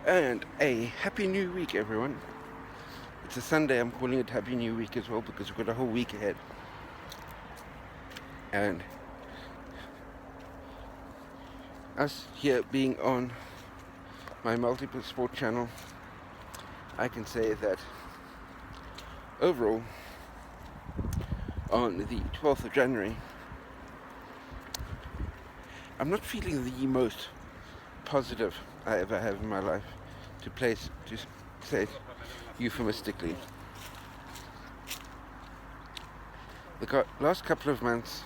And a happy new week, everyone. It's a Sunday. I'm calling it Happy New Week as well because we've got a whole week ahead. And us here being on my multiple sport channel, I can say that overall, on the 12th of January, I'm not feeling the most positive I ever have in my life, to say it euphemistically. The last couple of months,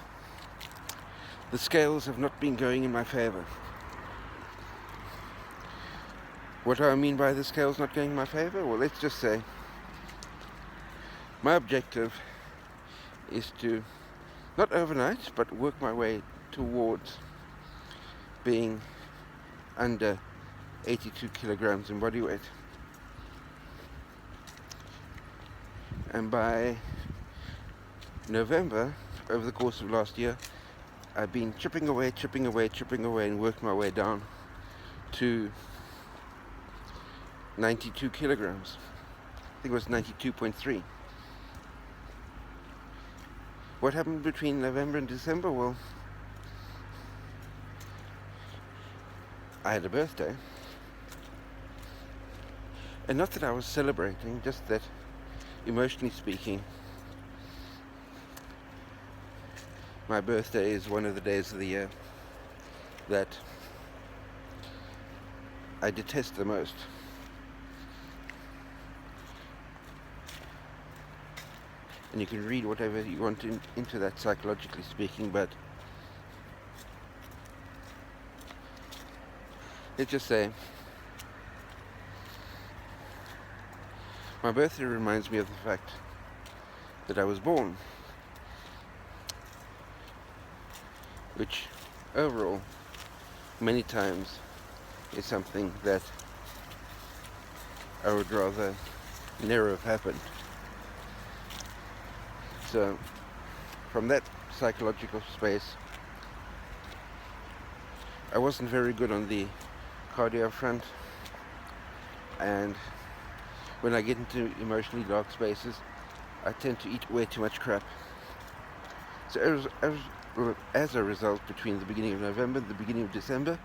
the scales have not been going in my favor. What do I mean by the scales not going in my favor? Well, let's just say my objective is to, not overnight, but work my way towards being under 82 kilograms in body weight. And by November, over the course of last year, I've been chipping away, and working my way down to 92 kilograms. I think it was 92.3. What happened between November and December? Well, I had a birthday. And not that I was celebrating, just that, emotionally speaking, my birthday is one of the days of the year that I detest the most. And you can read whatever you want into that, psychologically speaking, but let's just say my birthday reminds me of the fact that I was born, which overall many times is something that I would rather never have happened. So from that psychological space, I wasn't very good on the cardio front, and when I get into emotionally dark spaces, I tend to eat way too much crap. So as a result, between the beginning of November and the beginning of December,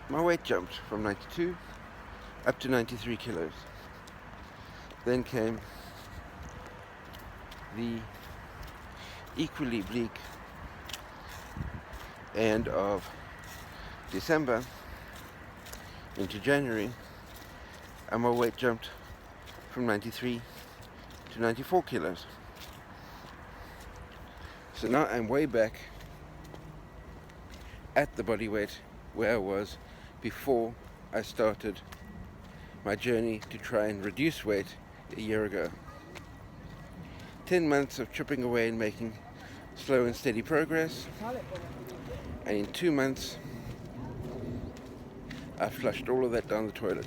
my weight jumped from 92 up to 93 kilos. Then came the equally bleak end of December into January, and my weight jumped from 93 to 94 kilos. So now I'm way back at the body weight where I was before I started my journey to try and reduce weight a year ago. 10 months of chipping away and making slow and steady progress, and in 2 months I flushed all of that down the toilet.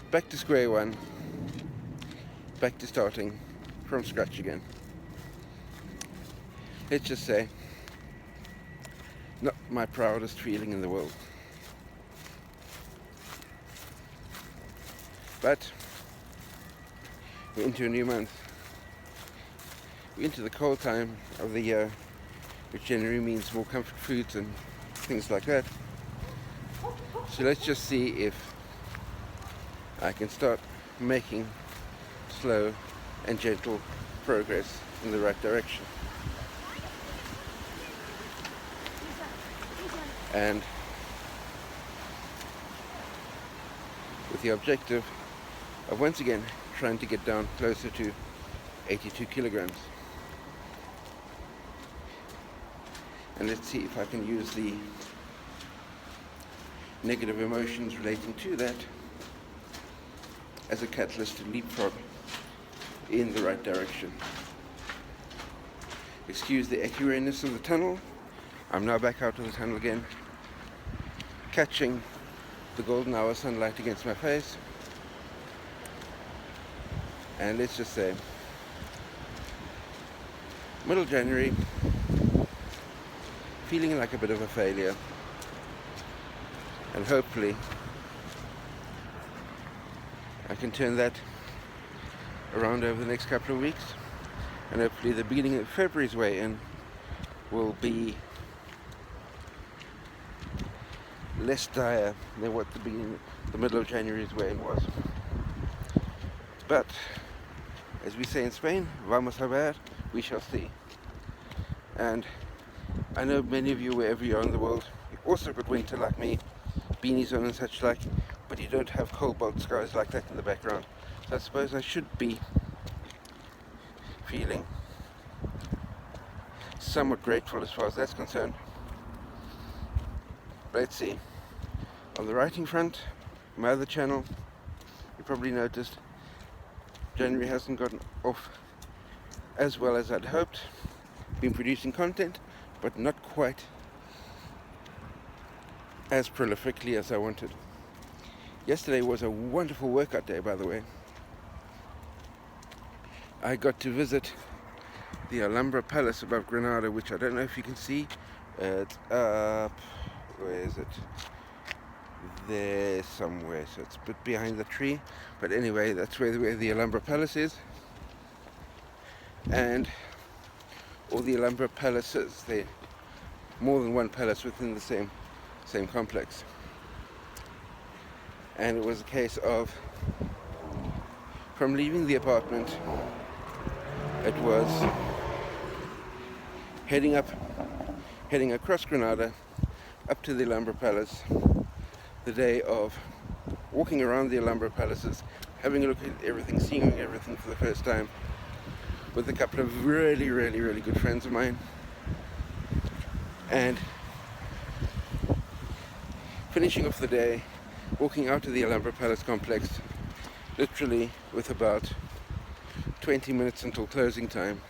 Back to square one, back to starting from scratch again. Let's just say, not my proudest feeling in the world. But we're into a new month. We're into the cold time of the year, which generally means more comfort foods and things like that. So let's just see if I can start making slow and gentle progress in the right direction. And with the objective of once again trying to get down closer to 82 kilograms. And let's see if I can use the negative emotions relating to that as a catalyst to leapfrog in the right direction. Excuse the echoiness of the tunnel. I'm now back out of the tunnel again, catching the golden hour sunlight against my face. And let's just say, middle January, feeling like a bit of a failure, and hopefully I can turn that around over the next couple of weeks, and hopefully the beginning of February's way in will be less dire than what the middle of January's way in was. But as we say in Spain, vamos a ver, we shall see. And I know many of you, wherever you are in the world, you also got winter like me, beanies on and such like, but you don't have cobalt skies like that in the background. So I suppose I should be feeling somewhat grateful as far as that's concerned. Let's see. On the writing front, my other channel, you probably noticed, January hasn't gotten off as well as I'd hoped. Been producing content, but not quite as prolifically as I wanted. Yesterday was a wonderful workout day, by the way. I got to visit the Alhambra Palace above Granada, which I don't know if you can see. It's up, where is it? There somewhere, so it's a bit behind the tree. But anyway, that's where the Alhambra Palace is. And all the Alhambra palaces, they're more than one palace within the same complex. And it was a case of, from leaving the apartment, it was heading across Granada, up to the Alhambra Palace, the day of walking around the Alhambra Palaces, having a look at everything, seeing everything for the first time, with a couple of really, really, really good friends of mine, and finishing off the day, walking out of the Alhambra Palace complex, literally with about 20 minutes until closing time,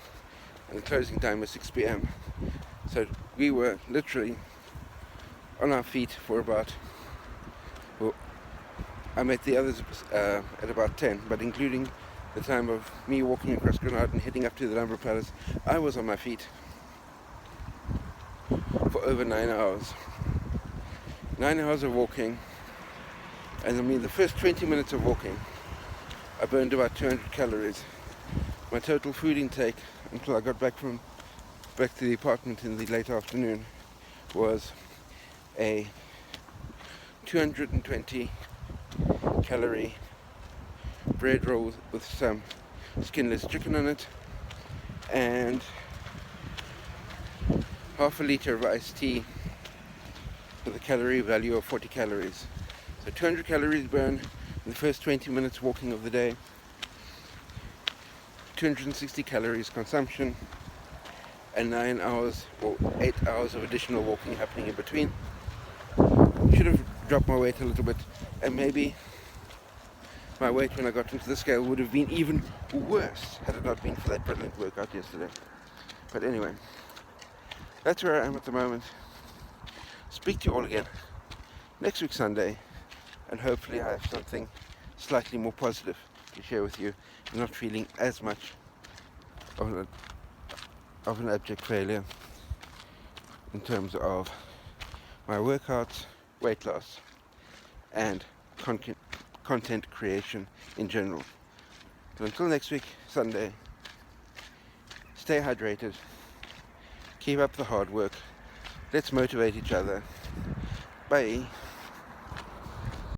and the closing time was 6 p.m. So we were literally on our feet for about, well, I met the others at about 10, but including the time of me walking across Granada and heading up to the Alhambra Palace, I was on my feet for over 9 hours. 9 hours of walking, and I mean the first 20 minutes of walking, I burned about 200 calories. My total food intake until I got back to the apartment in the late afternoon was a 220 calorie bread roll with some skinless chicken on it, and half a liter of iced tea with a calorie value of 40 calories. So 200 calories burned in the first 20 minutes walking of the day, 260 calories consumption, and 9 hours or 8 hours of additional walking happening in between. Should have dropped my weight a little bit, and maybe my weight when I got into the scale would have been even worse had it not been for that brilliant workout yesterday. But anyway, that's where I am at the moment. Speak to you all again next week Sunday, and hopefully I have something slightly more positive to share with you, and not feeling as much of an abject failure in terms of my workouts, weight loss, and content creation in general. But until next week Sunday, stay hydrated, keep up the hard work, let's motivate each other. Bye.